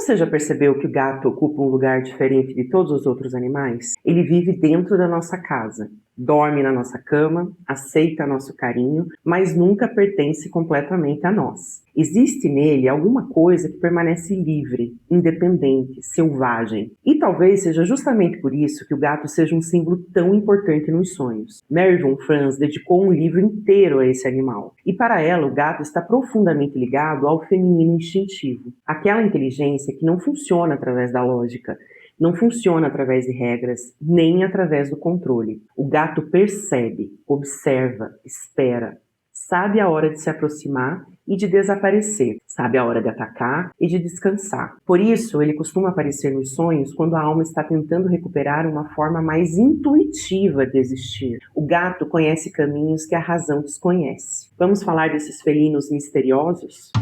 Você já percebeu que o gato ocupa um lugar diferente de todos os outros animais? Ele vive dentro da nossa casa, dorme na nossa cama, aceita nosso carinho, mas nunca pertence completamente a nós. Existe nele alguma coisa que permanece livre, independente, selvagem. E talvez seja justamente por isso que o gato seja um símbolo tão importante nos sonhos. Mary Von Franz dedicou um livro inteiro a esse animal. E para ela, o gato está profundamente ligado ao feminino instintivo. Aquela inteligência que não funciona através da lógica, não funciona através de regras, nem através do controle. O gato percebe, observa, espera, sabe a hora de se aproximar e de desaparecer, sabe a hora de atacar e de descansar. Por isso, ele costuma aparecer nos sonhos quando a alma está tentando recuperar uma forma mais intuitiva de existir. O gato conhece caminhos que a razão desconhece. Vamos falar desses felinos misteriosos?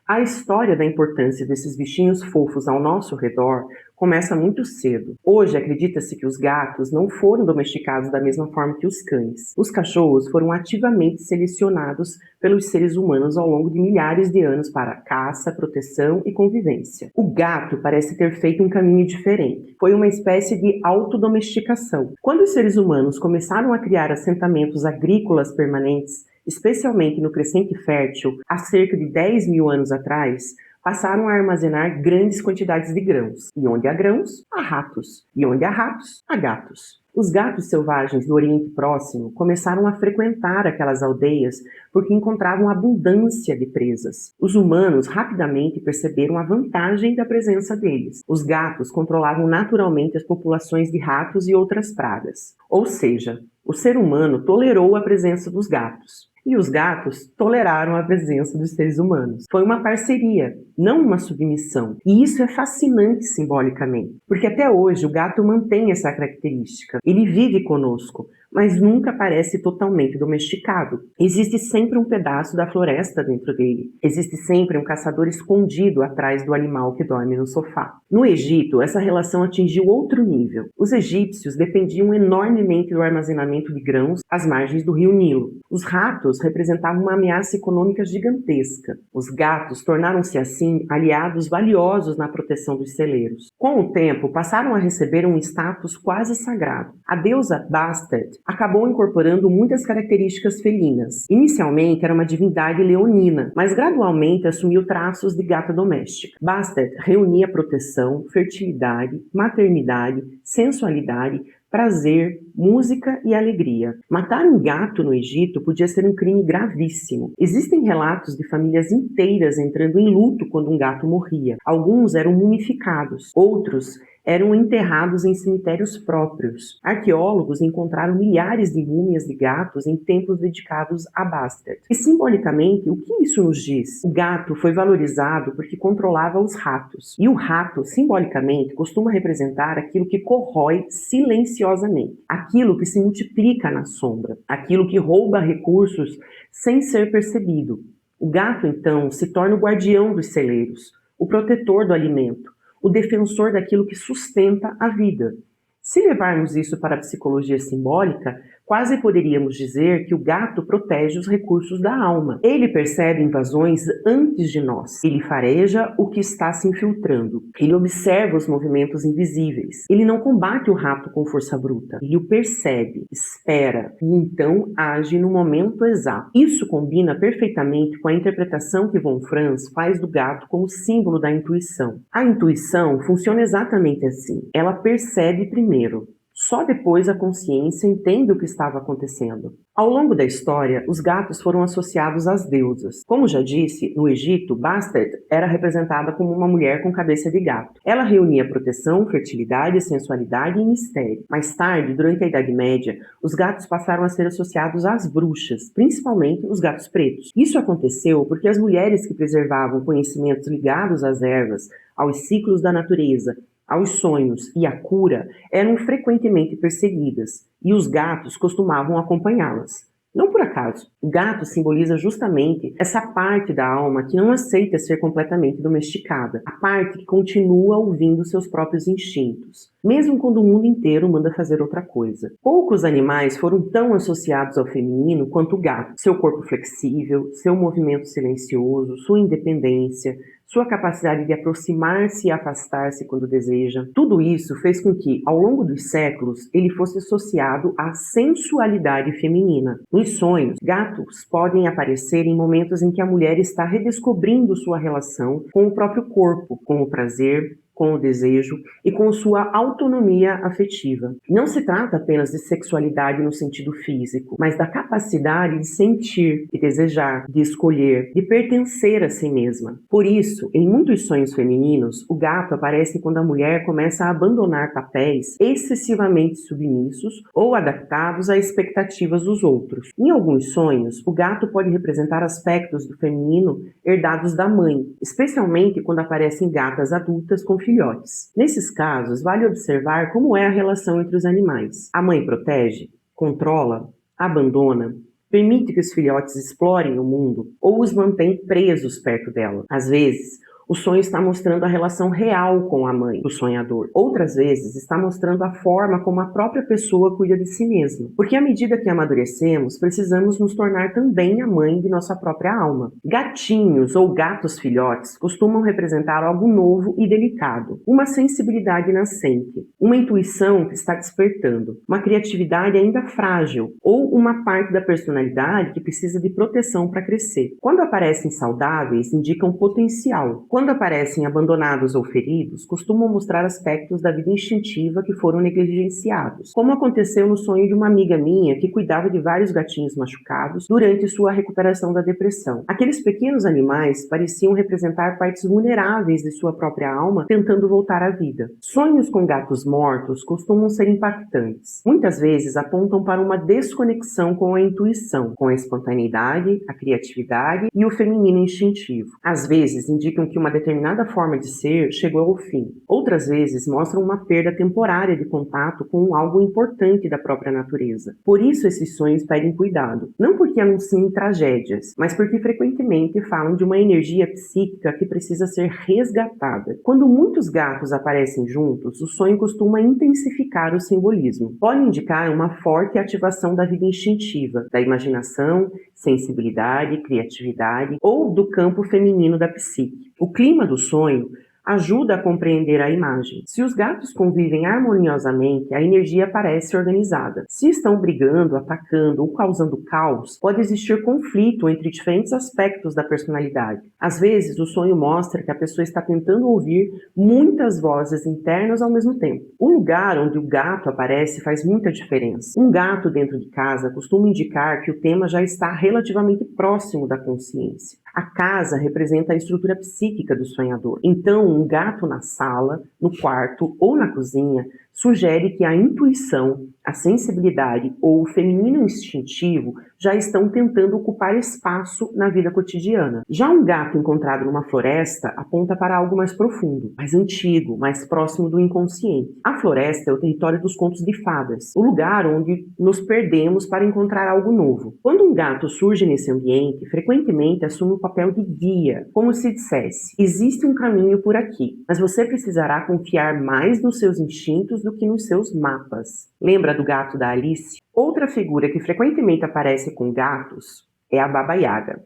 A história da importância desses bichinhos fofos ao nosso redor começa muito cedo. Hoje acredita-se que os gatos não foram domesticados da mesma forma que os cães. Os cachorros foram ativamente selecionados pelos seres humanos ao longo de milhares de anos para caça, proteção e convivência. O gato parece ter feito um caminho diferente. Foi uma espécie de autodomesticação. Quando os seres humanos começaram a criar assentamentos agrícolas permanentes, especialmente no Crescente Fértil, há cerca de 10 mil anos atrás, passaram a armazenar grandes quantidades de grãos. E onde há grãos, há ratos. E onde há ratos, há gatos. Os gatos selvagens do Oriente Próximo começaram a frequentar aquelas aldeias porque encontravam abundância de presas. Os humanos rapidamente perceberam a vantagem da presença deles. Os gatos controlavam naturalmente as populações de ratos e outras pragas. Ou seja, o ser humano tolerou a presença dos gatos. E os gatos toleraram a presença dos seres humanos. Foi uma parceria, não uma submissão. E isso é fascinante simbolicamente, porque até hoje o gato mantém essa característica. Ele vive conosco, mas nunca parece totalmente domesticado. Existe sempre um pedaço da floresta dentro dele. Existe sempre um caçador escondido atrás do animal que dorme no sofá. No Egito, essa relação atingiu outro nível. Os egípcios dependiam enormemente do armazenamento de grãos às margens do rio Nilo. Os ratos representavam uma ameaça econômica gigantesca. Os gatos tornaram-se assim aliados valiosos na proteção dos celeiros. Com o tempo, passaram a receber um status quase sagrado. A deusa Bastet acabou incorporando muitas características felinas. Inicialmente era uma divindade leonina, mas gradualmente assumiu traços de gata doméstica. Bastet reunia proteção, fertilidade, maternidade, sensualidade, prazer, música e alegria. Matar um gato no Egito podia ser um crime gravíssimo. Existem relatos de famílias inteiras entrando em luto quando um gato morria. Alguns eram mumificados, outros eram enterrados em cemitérios próprios. Arqueólogos encontraram milhares de múmias de gatos em templos dedicados a Bastet. E simbolicamente, o que isso nos diz? O gato foi valorizado porque controlava os ratos. E o rato, simbolicamente, costuma representar aquilo que corrói silenciosamente, aquilo que se multiplica na sombra, aquilo que rouba recursos sem ser percebido. O gato, então, se torna o guardião dos celeiros, o protetor do alimento, o defensor daquilo que sustenta a vida. Se levarmos isso para a psicologia simbólica, quase poderíamos dizer que o gato protege os recursos da alma. Ele percebe invasões antes de nós. Ele fareja o que está se infiltrando. Ele observa os movimentos invisíveis. Ele não combate o rato com força bruta. Ele o percebe, espera e então age no momento exato. Isso combina perfeitamente com a interpretação que Von Franz faz do gato como símbolo da intuição. A intuição funciona exatamente assim. Ela percebe primeiro. Só depois a consciência entende o que estava acontecendo. Ao longo da história, os gatos foram associados às deusas. Como já disse, no Egito, Bastet era representada como uma mulher com cabeça de gato. Ela reunia proteção, fertilidade, sensualidade e mistério. Mais tarde, durante a Idade Média, os gatos passaram a ser associados às bruxas, principalmente os gatos pretos. Isso aconteceu porque as mulheres que preservavam conhecimentos ligados às ervas, aos ciclos da natureza, aos sonhos e à cura eram frequentemente perseguidas, e os gatos costumavam acompanhá-las. Não por acaso, o gato simboliza justamente essa parte da alma que não aceita ser completamente domesticada, a parte que continua ouvindo seus próprios instintos. mesmo quando o mundo inteiro manda fazer outra coisa. Poucos animais foram tão associados ao feminino quanto o gato. Seu corpo flexível, seu movimento silencioso, sua independência, sua capacidade de aproximar-se e afastar-se quando deseja. Tudo isso fez com que, ao longo dos séculos, ele fosse associado à sensualidade feminina. Nos sonhos, gatos podem aparecer em momentos em que a mulher está redescobrindo sua relação com o próprio corpo, com o prazer, com o desejo e com sua autonomia afetiva. Não se trata apenas de sexualidade no sentido físico, mas da capacidade de sentir, de desejar, de escolher, de pertencer a si mesma. Por isso, em muitos sonhos femininos, o gato aparece quando a mulher começa a abandonar papéis excessivamente submissos ou adaptados às expectativas dos outros. Em alguns sonhos, o gato pode representar aspectos do feminino herdados da mãe, especialmente quando aparecem gatas adultas com filhotes. Nesses casos, vale observar como é a relação entre os animais. A mãe protege, controla, abandona, permite que os filhotes explorem o mundo ou os mantém presos perto dela. Às vezes, o sonho está mostrando a relação real com a mãe do sonhador. Outras vezes, está mostrando a forma como a própria pessoa cuida de si mesma. Porque à medida que amadurecemos, precisamos nos tornar também a mãe de nossa própria alma. Gatinhos ou gatos filhotes costumam representar algo novo e delicado, uma sensibilidade nascente, uma intuição que está despertando, uma criatividade ainda frágil ou uma parte da personalidade que precisa de proteção para crescer. Quando aparecem saudáveis, indicam potencial. Quando aparecem abandonados ou feridos, costumam mostrar aspectos da vida instintiva que foram negligenciados, como aconteceu no sonho de uma amiga minha que cuidava de vários gatinhos machucados durante sua recuperação da depressão. Aqueles pequenos animais pareciam representar partes vulneráveis de sua própria alma tentando voltar à vida. Sonhos com gatos mortos costumam ser impactantes. Muitas vezes apontam para uma desconexão com a intuição, com a espontaneidade, a criatividade e o feminino instintivo. Às vezes indicam que uma determinada forma de ser chegou ao fim. Outras vezes mostram uma perda temporária de contato com algo importante da própria natureza. Por isso esses sonhos pedem cuidado. Não porque anunciem tragédias, mas porque frequentemente falam de uma energia psíquica que precisa ser resgatada. Quando muitos gatos aparecem juntos, o sonho costuma intensificar o simbolismo. Pode indicar uma forte ativação da vida instintiva, da imaginação, sensibilidade, criatividade ou do campo feminino da psique. O clima do sonho ajuda a compreender a imagem. Se os gatos convivem harmoniosamente, a energia parece organizada. Se estão brigando, atacando ou causando caos, pode existir conflito entre diferentes aspectos da personalidade. Às vezes, o sonho mostra que a pessoa está tentando ouvir muitas vozes internas ao mesmo tempo. O lugar onde o gato aparece faz muita diferença. Um gato dentro de casa costuma indicar que o tema já está relativamente próximo da consciência. A casa representa a estrutura psíquica do sonhador. Então, um gato na sala, no quarto ou na cozinha sugere que a intuição, a sensibilidade ou o feminino instintivo já estão tentando ocupar espaço na vida cotidiana. Já um gato encontrado numa floresta aponta para algo mais profundo, mais antigo, mais próximo do inconsciente. A floresta é o território dos contos de fadas, o lugar onde nos perdemos para encontrar algo novo. Quando um gato surge nesse ambiente, frequentemente assume o papel de guia, como se dissesse: existe um caminho por aqui, mas você precisará confiar mais nos seus instintos do que nos seus mapas. Lembra do gato da Alice? Outra figura que frequentemente aparece com gatos é a Baba Yaga.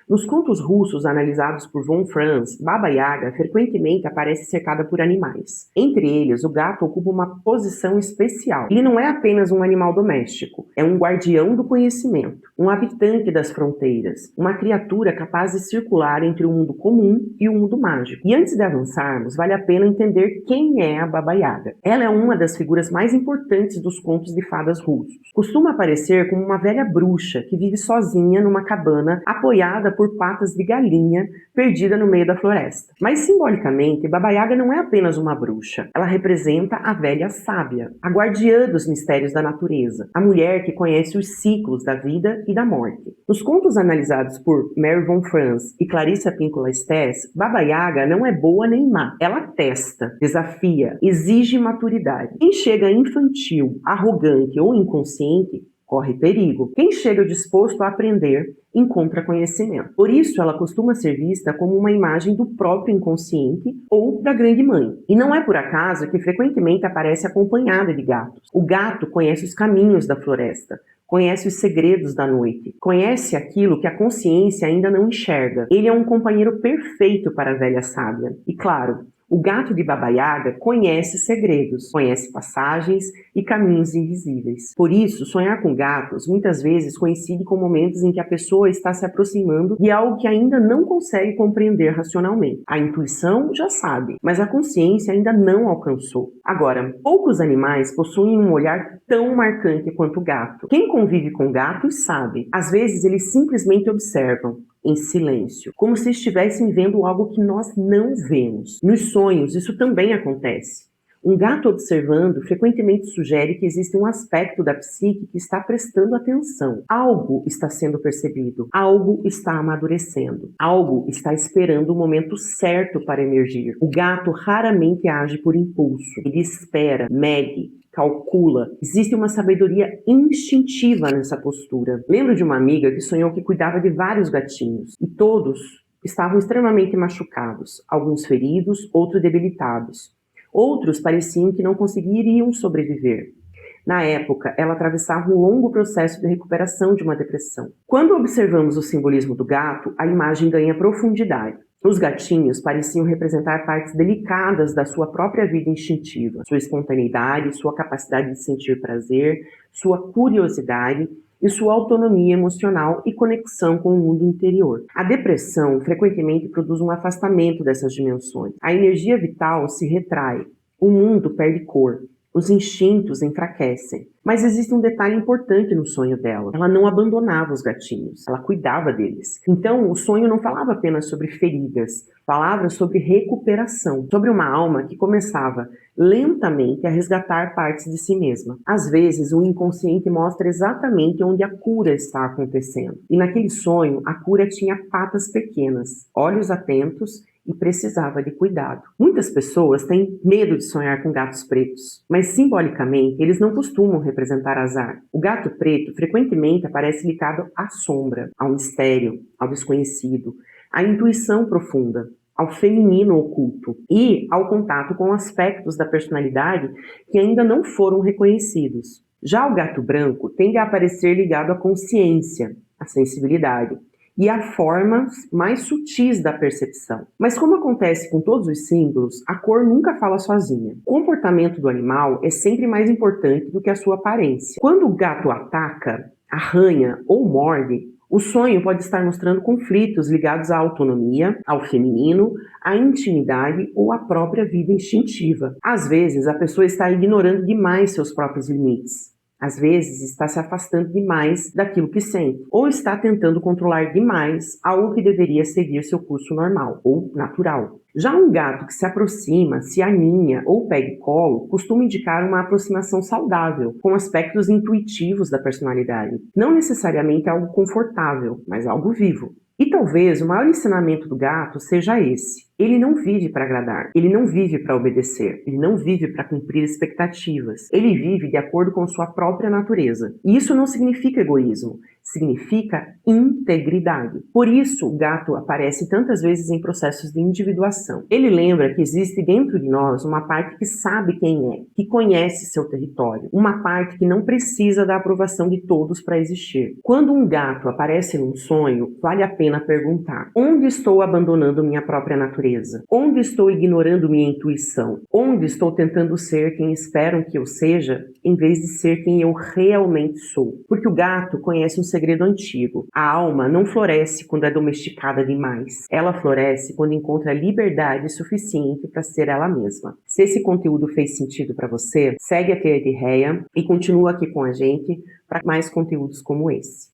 Nos contos russos analisados por von Franz, Baba Yaga frequentemente aparece cercada por animais. Entre eles, o gato ocupa uma posição especial. Ele não é apenas um animal doméstico, é um guardião do conhecimento, um habitante das fronteiras, uma criatura capaz de circular entre o mundo comum e o mundo mágico. E antes de avançarmos, vale a pena entender quem é a Baba Yaga. Ela é uma das figuras mais importantes dos contos de fadas russos. Costuma aparecer como uma velha bruxa que vive sozinha numa cabana apoiada por patas de galinha perdida no meio da floresta. Mas simbolicamente, Baba Yaga não é apenas uma bruxa. Ela representa a velha sábia, a guardiã dos mistérios da natureza, a mulher que conhece os ciclos da vida e da morte. Nos contos analisados por Mary von Franz e Clarissa Pinkola Estés, Baba Yaga não é boa nem má. Ela testa, desafia, exige maturidade. Quem chega infantil, arrogante ou inconsciente corre perigo. Quem chega disposto a aprender, encontra conhecimento. Por isso, ela costuma ser vista como uma imagem do próprio inconsciente ou da grande mãe. E não é por acaso que frequentemente aparece acompanhada de gatos. O gato conhece os caminhos da floresta, conhece os segredos da noite, conhece aquilo que a consciência ainda não enxerga. Ele é um companheiro perfeito para a velha sábia. E claro, o gato de Baba Yaga conhece segredos, conhece passagens e caminhos invisíveis. Por isso, sonhar com gatos muitas vezes coincide com momentos em que a pessoa está se aproximando de algo que ainda não consegue compreender racionalmente. A intuição já sabe, mas a consciência ainda não alcançou. Agora, poucos animais possuem um olhar tão marcante quanto o gato. Quem convive com gatos sabe. Às vezes eles simplesmente observam, em silêncio, como se estivessem vendo algo que nós não vemos. Nos sonhos, isso também acontece. Um gato observando frequentemente sugere que existe um aspecto da psique que está prestando atenção. Algo está sendo percebido, algo está amadurecendo, algo está esperando o momento certo para emergir. O gato raramente age por impulso, ele espera, mede, calcula. Existe uma sabedoria instintiva nessa postura. Lembro de uma amiga que sonhou que cuidava de vários gatinhos e todos estavam extremamente machucados, alguns feridos, outros debilitados. Outros pareciam que não conseguiriam sobreviver. Na época, ela atravessava um longo processo de recuperação de uma depressão. Quando observamos o simbolismo do gato, a imagem ganha profundidade. Os gatinhos pareciam representar partes delicadas da sua própria vida instintiva, sua espontaneidade, sua capacidade de sentir prazer, sua curiosidade e sua autonomia emocional e conexão com o mundo interior. A depressão frequentemente produz um afastamento dessas dimensões. A energia vital se retrai, o mundo perde cor, os instintos enfraquecem. Mas existe um detalhe importante no sonho dela. Ela não abandonava os gatinhos, ela cuidava deles. Então, o sonho não falava apenas sobre feridas, falava sobre recuperação, sobre uma alma que começava lentamente a resgatar partes de si mesma. Às vezes, o inconsciente mostra exatamente onde a cura está acontecendo. E naquele sonho, a cura tinha patas pequenas, olhos atentos e precisava de cuidado. Muitas pessoas têm medo de sonhar com gatos pretos, mas simbolicamente eles não costumam representar azar. O gato preto frequentemente aparece ligado à sombra, ao mistério, ao desconhecido, à intuição profunda, ao feminino oculto e ao contato com aspectos da personalidade que ainda não foram reconhecidos. Já o gato branco tende a aparecer ligado à consciência, à sensibilidade e a formas mais sutis da percepção. Mas como acontece com todos os símbolos, a cor nunca fala sozinha. O comportamento do animal é sempre mais importante do que a sua aparência. Quando o gato ataca, arranha ou morde, o sonho pode estar mostrando conflitos ligados à autonomia, ao feminino, à intimidade ou à própria vida instintiva. Às vezes, a pessoa está ignorando demais seus próprios limites. Às vezes está se afastando demais daquilo que sente, ou está tentando controlar demais algo que deveria seguir seu curso normal ou natural. Já um gato que se aproxima, se aninha ou pega colo costuma indicar uma aproximação saudável, com aspectos intuitivos da personalidade. Não necessariamente algo confortável, mas algo vivo. E talvez o maior ensinamento do gato seja esse. Ele não vive para agradar, ele não vive para obedecer, ele não vive para cumprir expectativas. Ele vive de acordo com sua própria natureza. E isso não significa egoísmo, significa integridade. Por isso, o gato aparece tantas vezes em processos de individuação. Ele lembra que existe dentro de nós uma parte que sabe quem é, que conhece seu território, uma parte que não precisa da aprovação de todos para existir. Quando um gato aparece num sonho, vale a pena perguntar: onde estou abandonando minha própria natureza? Onde estou ignorando minha intuição? Onde estou tentando ser quem esperam que eu seja, em vez de ser quem eu realmente sou? Porque o gato conhece um segredo antigo. A alma não floresce quando é domesticada demais. Ela floresce quando encontra liberdade suficiente para ser ela mesma. Se esse conteúdo fez sentido para você, segue a Teia de Réia e continua aqui com a gente para mais conteúdos como esse.